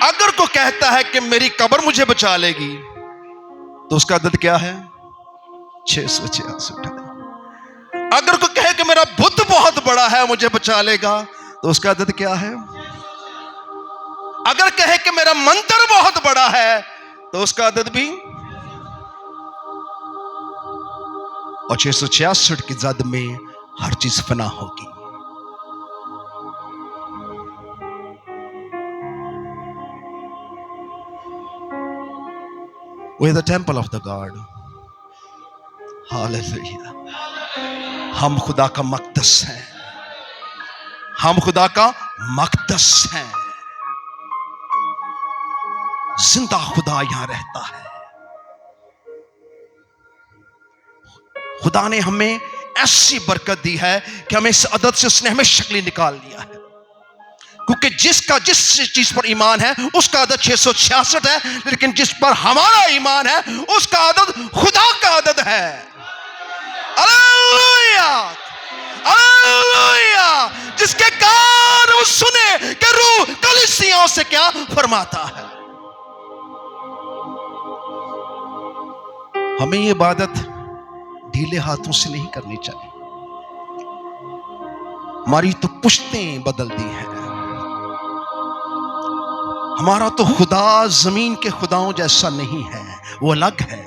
अगर कोई कहता है कि मेरी कब्र मुझे बचा लेगी, तो उसका अदद क्या है? 666 है। अगर कोई कहे कि मेरा बुद्ध बहुत बड़ा है, मुझे बचा लेगा, तो उसका अदद क्या है? अगर कहे कि मेरा मंत्र बहुत बड़ा है, तो उसका अदद भी। और 666 की जद में हर चीज फना होगी। We are the temple of the God. Hallelujah. हम खुदा का मक़दस हैं। हम खुदा का मक़दस हैं। जिंदा खुदा यहां रहता है। खुदा ने हमें ऐसी बरकत दी है कि हमें इस अदद से उसने हमें शक्ल निकाल लिया है। क्योंकि जिसका जिस चीज पर ईमान है उसका अदद 666 है, लेकिन जिस पर हमारा ईमान है उसका अदद खुदा का अदद है। Hallelujah, hallelujah. जिसके कान वो सुने कि रूह कलीसियाओं से क्या फरमाता है। हमें ये इबादत ढीले हाथों से नहीं करनी चाहिए। हमारी तो पुश्तें बदल दी हैं। हमारा तो खुदा जमीन के खुदाओं जैसा नहीं है, वो अलग है।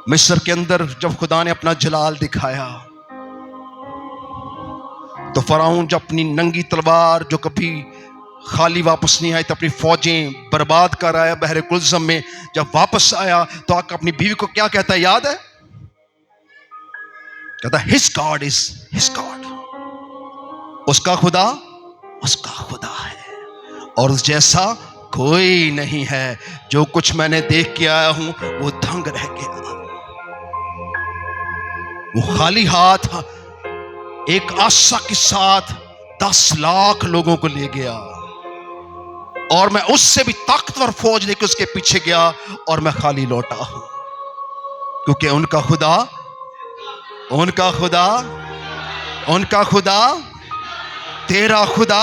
मिस्र के अंदर जब खुदा ने अपना जलाल दिखाया, तो फराऊन जब अपनी नंगी तलवार जो कभी खाली वापस नहीं आई, तो अपनी फौजें बर्बाद कर आया बहरे कुलज़म में, जब वापस आया तो आकर अपनी बीवी को क्या कहता है, याद है? कहता है his God is his God. उसका खुदा उसका खुदा है और उस जैसा कोई नहीं है। जो कुछ मैंने देख के आया हूं वो दंग रह गया। वो खाली हाथ एक आशा के साथ 10 लाख लोगों को ले गया, और मैं उससे भी ताकतवर फौज लेकर उसके पीछे गया और मैं खाली लौटा हूं। क्योंकि उनका खुदा उनका खुदा उनका खुदा तेरा खुदा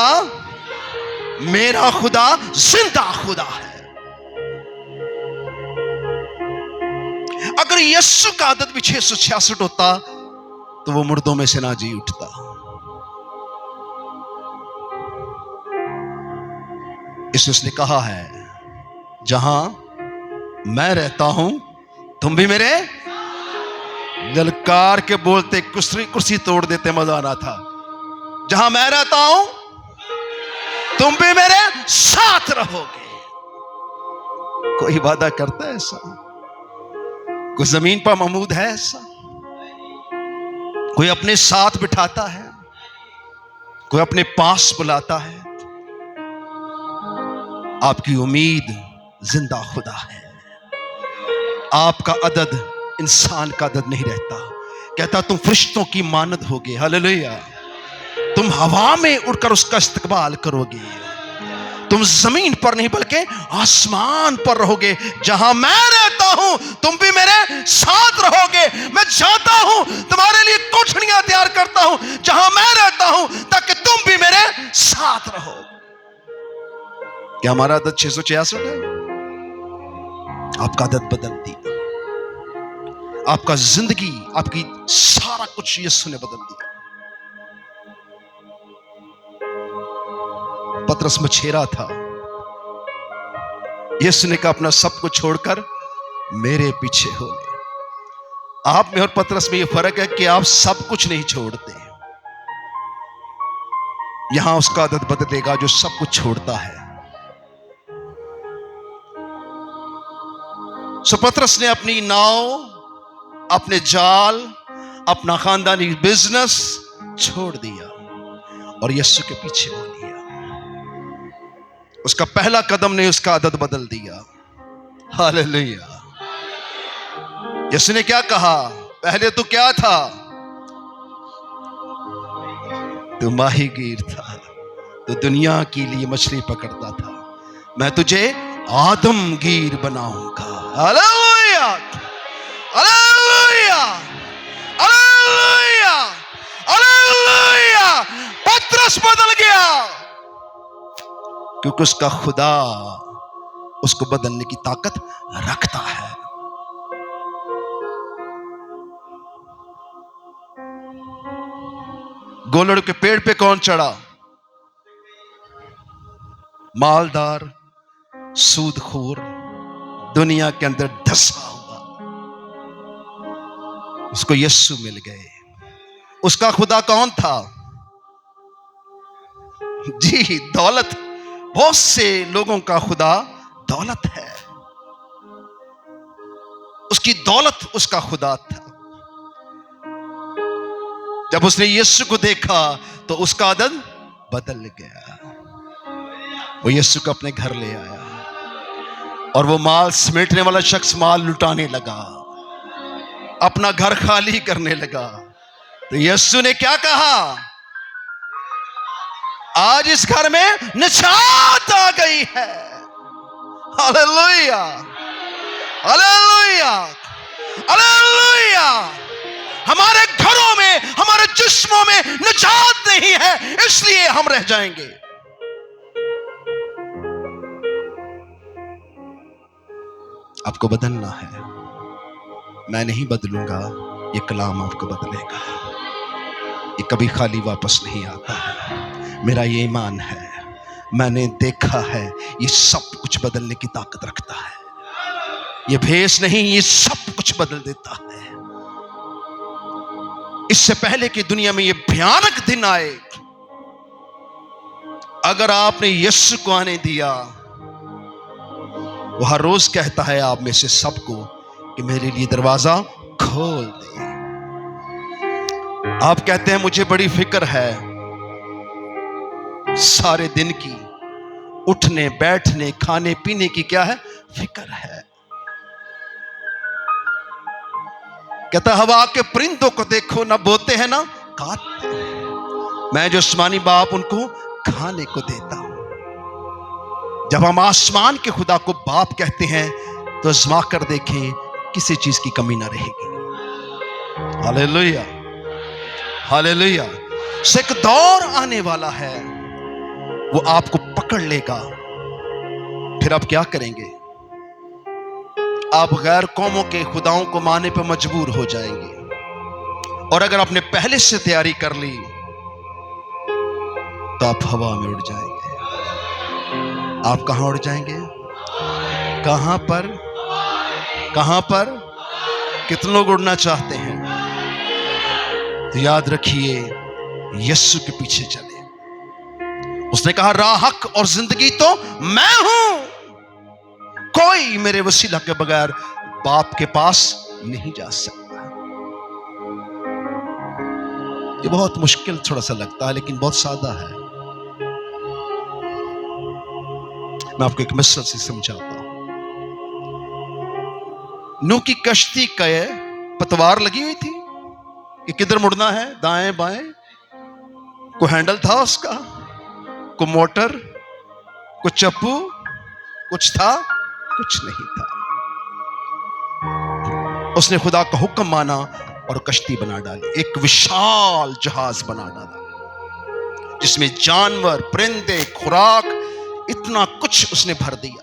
मेरा खुदा जिंदा खुदा है। अगर यीशु का आदत भी 666 होता तो वो मुर्दों में से ना जी उठता। इसलिए उसने कहा है, जहां मैं रहता हूं तुम भी मेरे। ललकार के बोलते कुर्सी तोड़ देते, मजा आना था। जहां मैं रहता हूं तुम भी मेरे साथ रहोगे। कोई वादा करता है ऐसा? कोई जमीन पर महमूद है ऐसा? कोई अपने साथ बिठाता है? कोई अपने पास बुलाता है? आपकी उम्मीद जिंदा खुदा है। आपका अदद इंसान का अदद नहीं रहता। कहता तुम फरिश्तों की मानद होगे। हालेलुया। तुम हवा में उड़कर उसका इस्तकबाल करोगे। तुम जमीन पर नहीं बल्कि आसमान पर रहोगे। जहां मैं रहता हूं तुम भी मेरे साथ रहोगे। मैं जाता हूं तुम्हारे लिए कोठरियां तैयार करता हूं जहां मैं रहता हूं, ताकि तुम भी मेरे साथ रहो। क्या हमारा आदत 666 है? आपका आदत बदल दी। आपका जिंदगी, आपकी सारा कुछ यीशु ने बदल दिया। पतरस मछेरा था। यीशु ने कहा अपना सब कुछ छोड़कर मेरे पीछे हो ले। आप में और पतरस में यह फर्क है कि आप सब कुछ नहीं छोड़ते। यहां उसका आदत बदलेगा जो सब कुछ छोड़ता है। सो पतरस ने अपनी नाव, अपने जाल, अपना खानदानी बिजनेस छोड़ दिया और यीशु के पीछे हो लिया। उसका पहला कदम ने उसका आदत बदल दिया। हालेलुया। यीशु ने क्या कहा? पहले तो क्या था? तू माहीगीर था, तो दुनिया के लिए मछली पकड़ता था। मैं तुझे आदमगीर बनाऊंगा। Hallelujah, hallelujah, hallelujah, hallelujah. पतरस बदल गया। क्योंकि उसका खुदा उसको बदलने की ताकत रखता है। गोलड़ के पेड़ पे कौन चढ़ा? मालदार, सूदखोर, दुनिया के अंदर धंसा हुआ। उसको यीशु मिल गए। उसका खुदा कौन था? जी, दौलत। बहुत से लोगों का खुदा दौलत है। उसकी दौलत उसका खुदा था। जब उसने यीशु को देखा तो उसका आदत बदल गया। वो यीशु को अपने घर ले आया और वो माल समेटने वाला शख्स माल लुटाने लगा, अपना घर खाली करने लगा। तो यीशु ने क्या कहा? आज इस घर में निजात आ गई है। Hallelujah, hallelujah, hallelujah. हमारे घरों में, हमारे जिस्मों में निजात नहीं है, इसलिए हम रह जाएंगे। आपको बदलना है। मैं नहीं बदलूंगा, ये कलाम आपको बदलेगा। ये कभी खाली वापस नहीं आता है। मेरा ये ईमान है, मैंने देखा है, ये सब कुछ बदलने की ताकत रखता है। ये भेष नहीं, ये सब कुछ बदल देता है। इससे पहले कि दुनिया में ये भयानक दिन आए, अगर आपने यीशु को आने दिया, वो हर रोज कहता है आप में से सबको कि मेरे लिए दरवाजा खोल दे। आप कहते हैं मुझे बड़ी फिक्र है सारे दिन की, उठने बैठने खाने पीने की क्या है? फिक्र है। कहता हवा के परिंदों को देखो, ना बोते हैं ना काटते, मैं जो आसमानी बाप उनको खाने को देता हूं। जब हम आसमान के खुदा को बाप कहते हैं तो आजमा कर देखें, किसी चीज की कमी ना रहेगी। Hallelujah, hallelujah. एक दौर आने वाला है, वो आपको पकड़ लेगा। फिर आप क्या करेंगे? आप गैर कौमों के खुदाओं को मानने पर मजबूर हो जाएंगे। और अगर आपने पहले से तैयारी कर ली तो आप हवा में उड़ जाएंगे। आप कहां उड़ जाएंगे? कहां पर? कहां पर? कितने लोग उड़ना चाहते हैं? तो याद रखिए, यीशु के पीछे चले। उसने कहा राह, हक और जिंदगी तो मैं हूं, कोई मेरे वसीला के बगैर बाप के पास नहीं जा सकता। ये बहुत मुश्किल थोड़ा सा लगता है, लेकिन बहुत सादा है। मैं आपको एक मिसल से समझाता हूं। नूह की कश्ती का पतवार लगी हुई थी कि किधर मुड़ना है, दाएं बाएं। कोई हैंडल था उसका, कोई मोटर, कोई चप्पू, कुछ था? कुछ नहीं था। उसने खुदा का हुक्म माना और कश्ती बना डाली, एक विशाल जहाज बना डाला जिसमें जानवर, परिंदे, खुराक, इतना कुछ उसने भर दिया।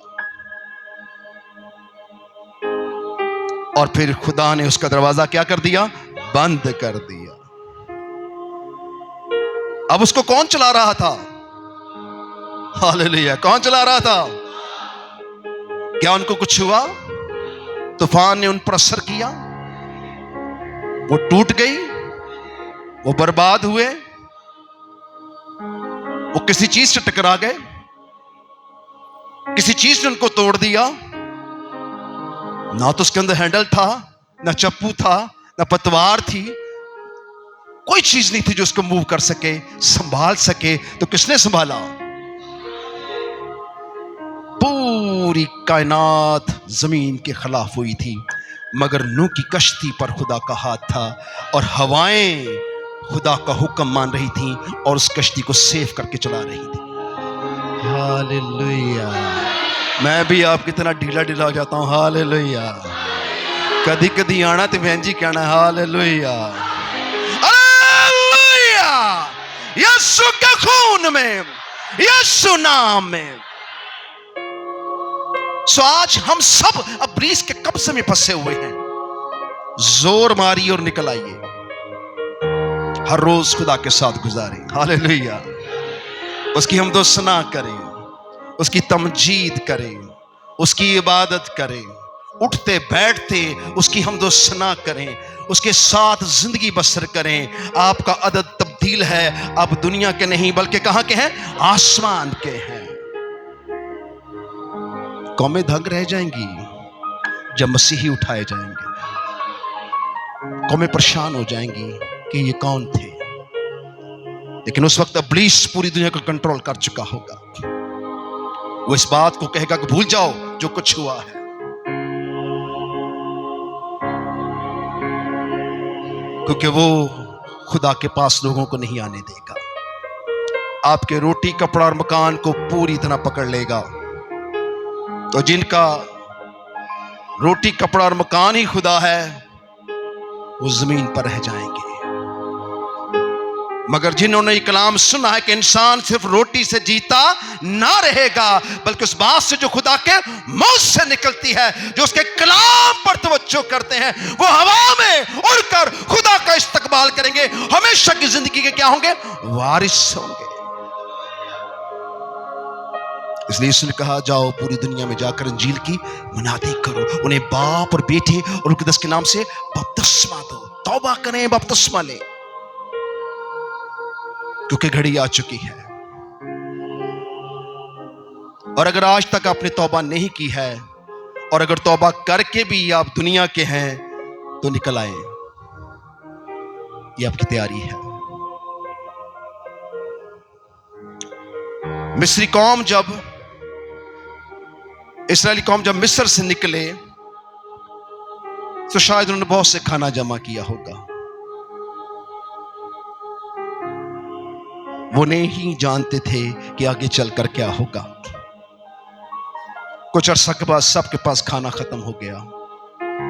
और फिर खुदा ने उसका दरवाजा क्या कर दिया? बंद कर दिया। अब उसको कौन चला रहा था? हालेलुया, कौन चला रहा था? क्या उनको कुछ हुआ? तूफान ने उन पर असर किया, वो टूट गई, वो बर्बाद हुए, वो किसी चीज से टकरा गए, किसी चीज ने उनको तोड़ दिया। ना तो उसके अंदर हैंडल था, ना चप्पू था, ना पतवार थी, कोई चीज नहीं थी जो उसको मूव कर सके, संभाल सके। तो किसने संभाला? पूरी कायनात जमीन के खिलाफ हुई थी, मगर नूह की कश्ती पर खुदा का हाथ था और हवाएं खुदा का हुक्म मान रही थी और उस कश्ती को सेफ करके चला रही थी। हालेलुया। मैं भी आपकी तरह ढीला ढीला हो जाता हूं। हालेलुया। कदी कदी आना तो बहन जी कहना हालेलुया, हालेलुया। यीशु के खून में, यीशु नाम में सो आज हम सब इब्लीस के कब्जे में फंसे हुए हैं। जोर मारिए और निकल आइए। हर रोज खुदा के साथ गुजारें। हालेलुया। उसकी हमदो सना करें, उसकी तमजीद करें, उसकी इबादत करें, उठते बैठते उसकी हमदो सना करें, उसके साथ जिंदगी बसर करें। आपका अदद तब्दील है, अब दुनिया के नहीं बल्कि कहां के हैं? आसमान के हैं। कौमें दंग रह जाएंगी जब मसीही उठाए जाएंगे। कौमें परेशान हो जाएंगी कि ये कौन थे, लेकिन उस वक्त इब्लीस पूरी दुनिया को कंट्रोल कर चुका होगा। वो इस बात को कहेगा कि भूल जाओ जो कुछ हुआ है, क्योंकि वो खुदा के पास लोगों को नहीं आने देगा। आपके रोटी कपड़ा और मकान को पूरी तरह पकड़ लेगा। तो जिनका रोटी कपड़ा और मकान ही खुदा है, वो जमीन पर रह जाएंगे। मगर जिन्होंने ये कलाम सुना है कि इंसान सिर्फ रोटी से जीता ना रहेगा, बल्कि उस बात से जो खुदा के मुंह से निकलती है, जो उसके कलाम पर तवज्जो करते हैं, वो हवा में उड़कर खुदा का इस्तकबाल करेंगे। हमेशा की जिंदगी के क्या होंगे? वारिस होंगे। इसलिए उसने कहा, जाओ पूरी दुनिया में जाकर इंजील की मुनादी करो, उन्हें बाप और बेटे और मुकद्दस के नाम से बपतिस्मा दो। तौबा करें, बपतिस्मा लें, क्योंकि घड़ी आ चुकी है। और अगर आज तक आपने तौबा नहीं की है, और अगर तौबा करके भी आप दुनिया के हैं, तो निकल आए। ये आपकी तैयारी है। मिस्री कौम जब इस्राएली कौम जब मिस्र से निकले, तो शायद उन्होंने बहुत से खाना जमा किया होगा। वो नहीं जानते थे कि आगे चलकर क्या होगा। कुछ अरसा के बाद सबके पास खाना खत्म हो गया,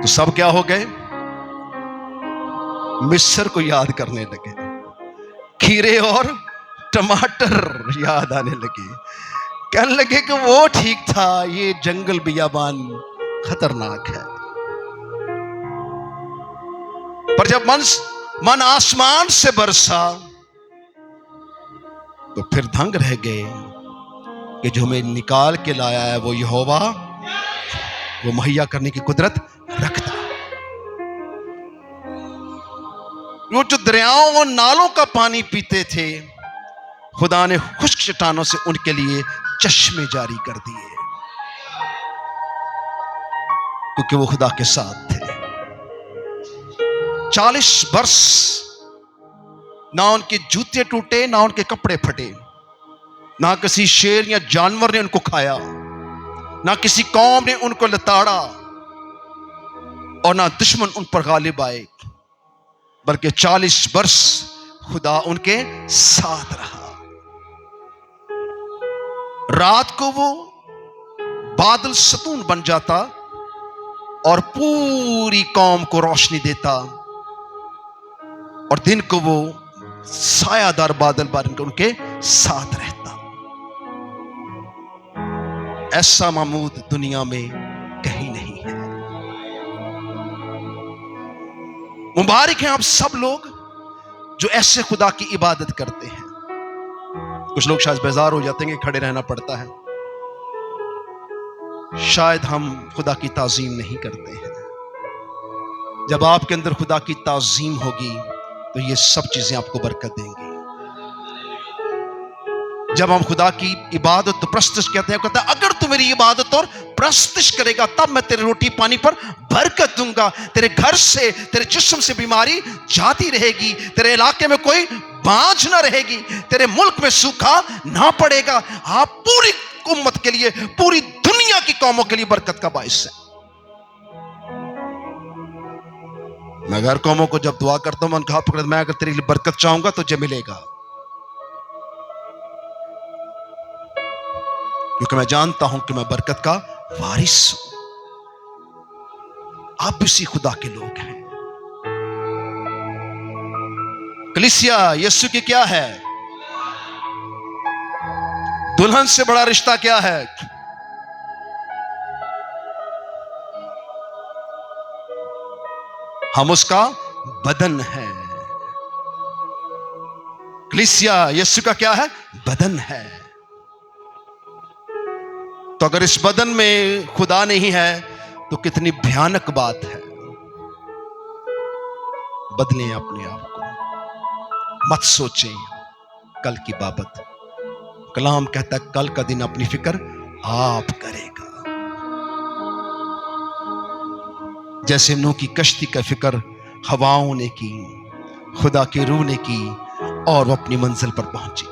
तो सब क्या हो गए? मिस्र को याद करने लगे। खीरे और टमाटर याद आने लगे। कहने लगे कि वो ठीक था, ये जंगल बियाबान खतरनाक है। पर जब मन आसमान से बरसा, तो फिर दंग रह गए कि जो हमें निकाल के लाया है वो यहोवा, वो मुहैया करने की कुदरत रखता। वो जो दरियाओं और नालों का पानी पीते थे, खुदा ने खुश्क चट्टानों से उनके लिए चश्मे जारी कर दिए, क्योंकि वो खुदा के साथ थे। 40 वर्ष ना उनके जूते टूटे, ना उनके कपड़े फटे, ना किसी शेर या जानवर ने उनको खाया, ना किसी कौम ने उनको लताड़ा, और ना दुश्मन उन पर गालिब आए, बल्कि 40 वर्ष खुदा उनके साथ रहा। रात को वो बादल सतून बन जाता और पूरी कौम को रोशनी देता, और दिन को वो सायादार बादल बन कर उनके साथ रहता। ऐसा महमूद दुनिया में कहीं नहीं है। मुबारक हैं आप सब लोग जो ऐसे खुदा की इबादत करते हैं। कुछ लोग शायद बेजार हो जाते हैं कि खड़े रहना पड़ता है। शायद हम खुदा की ताजीम नहीं करते हैं। जब आपके अंदर खुदा की ताजीम होगी, तो ये सब चीजें आपको बरकत देंगी। जब हम खुदा की इबादत तो प्रस्तुत कहते हैं, कहता है अगर तू मेरी इबादत और प्रस्तुत करेगा, तब मैं तेरे रोटी पानी पर बरकत दूंगा। तेरे घर से, तेरे जिस्म से बीमारी जाती रहेगी, तेरे इलाके में कोई बांझ ना रहेगी, तेरे मुल्क में सूखा ना पड़ेगा। आप पूरी उम्मत के लिए, पूरी दुनिया की कौमों के लिए बरकत का बाइस है। मैं घर कौमों को जब दुआ करता हूं, मैं उनका हाथ पकड़, मैं अगर तेरे लिए बरकत चाहूंगा तो तुझे मिलेगा, क्योंकि मैं जानता हूं कि मैं बरकत का वारिस हूं। आप भी उसी खुदा के लोग हैं। कलीसिया यीशु की क्या है? दुल्हन से बड़ा रिश्ता क्या है? हम उसका बदन है। कलीसिया यीशु का क्या है? बदन है। तो अगर इस बदन में खुदा नहीं है तो कितनी भयानक बात है। बदलें अपने आप को, मत सोचें कल की बाबत। कलाम कहता है कल का दिन अपनी फिक्र आप करेगा। जैसे नूह की कश्ती का फिक्र हवाओं ने की, खुदा की रूह ने की, और वो अपनी मंजिल पर पहुंची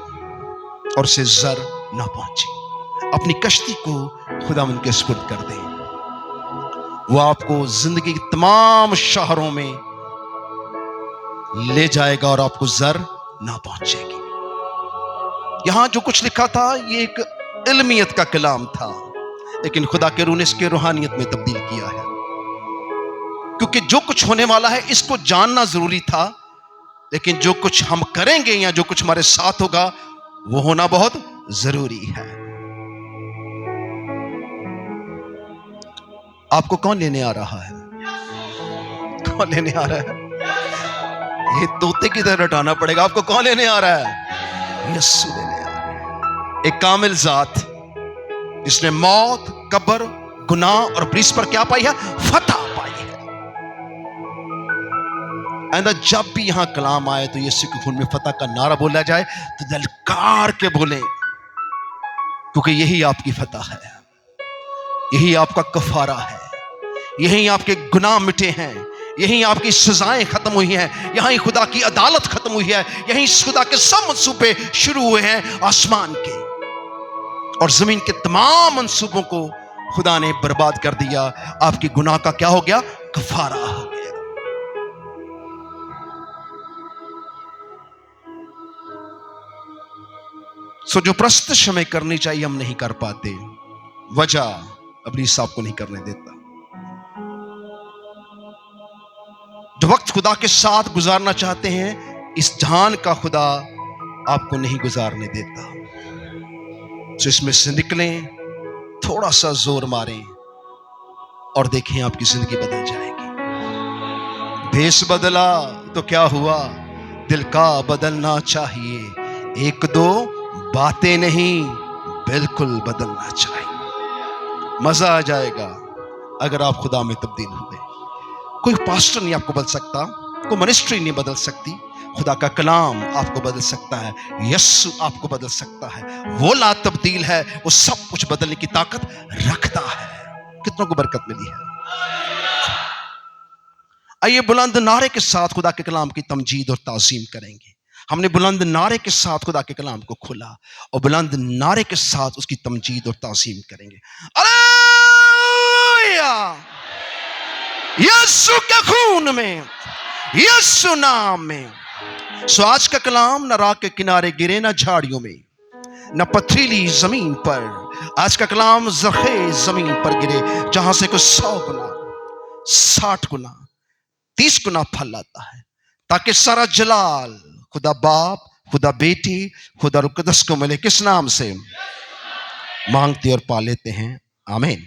और उसे जर ना पहुंची। अपनी कश्ती को खुदा उनके सुपुर्द कर दें। वो आपको जिंदगी के तमाम शहरों में ले जाएगा और आपको जर ना पहुंचेगी। यहां जो कुछ लिखा था ये एक इल्मियत का कलाम था, लेकिन खुदा के रूह ने इसके रूहानियत में तब्दील किया है। क्योंकि जो कुछ होने वाला है इसको जानना जरूरी था, लेकिन जो कुछ हम करेंगे या जो कुछ हमारे साथ होगा वो होना बहुत जरूरी है। आपको कौन लेने आ रहा है? कौन लेने आ रहा है? ये तोते की तरह रटाना पड़ेगा। आपको कौन लेने आ रहा है? यीशु लेने आ रहा है। एक कामिल जात जिसने मौत, कब्र, गुनाह और इब्लीस पर क्या पाई है? फतह पाई है। आइंदा जब भी यहां कलाम आए तो यीशु के खून में फतह का नारा बोला जाए तो ललकार के बोले, क्योंकि यही आपकी फतह है, यही आपका कफारा है, यही आपके गुनाह मिटे हैं, यही आपकी सजाएं खत्म हुई हैं, यही खुदा की अदालत खत्म हुई है, यही खुदा के सब मंसूबे शुरू हुए हैं आसमान के, और जमीन के तमाम मंसूबों को खुदा ने बर्बाद कर दिया। आपकी गुनाह का क्या हो गया? कफारा हो गया। सो जो प्रस्तुत हमें करनी चाहिए हम नहीं कर पाते, वजह इब्लीस आपको नहीं करने देता। जो वक्त खुदा के साथ गुजारना चाहते हैं इस जहान का खुदा आपको नहीं गुजारने देता। तो इसमें से निकलें, थोड़ा सा जोर मारें और देखें आपकी जिंदगी बदल जाएगी। भेष बदला तो क्या हुआ, दिल का बदलना चाहिए। एक दो बातें नहीं, बिल्कुल बदलना चाहिए। मजा आ जाएगा अगर आप खुदा में तब्दील हुए। कोई पास्टर नहीं आपको बदल सकता, कोई मिनिस्ट्री नहीं बदल सकती। खुदा का कलाम आपको बदल सकता है, यीशु आपको बदल सकता है। वो ला तब्दील है, वो सब कुछ बदलने की ताकत रखता है। कितनों को बरकत मिली है? आइए बुलंद नारे के साथ खुदा के कलाम की तमजीद और ताज़ीम करेंगे। हमने बुलंद नारे के साथ खुदा के कलाम को खोला और बुलंद नारे के साथ उसकी तमजीद और ताज़ीम करेंगे। हालेलुया! यीशु के खून में, यीशु नाम में। सो आज का कलाम न राह के किनारे गिरे, न झाड़ियों में, न पथरीली जमीन पर। आज का कलाम जखे जमीन पर गिरे, जहां से कुछ 100 गुना, 60 गुना, 30 गुना फल आता है, ताकि सारा जलाल खुदा बाप, खुदा बेटी, खुदा रुह कुद्दुस को मिले। किस नाम से? मांगते और पा लेते हैं। आमीन।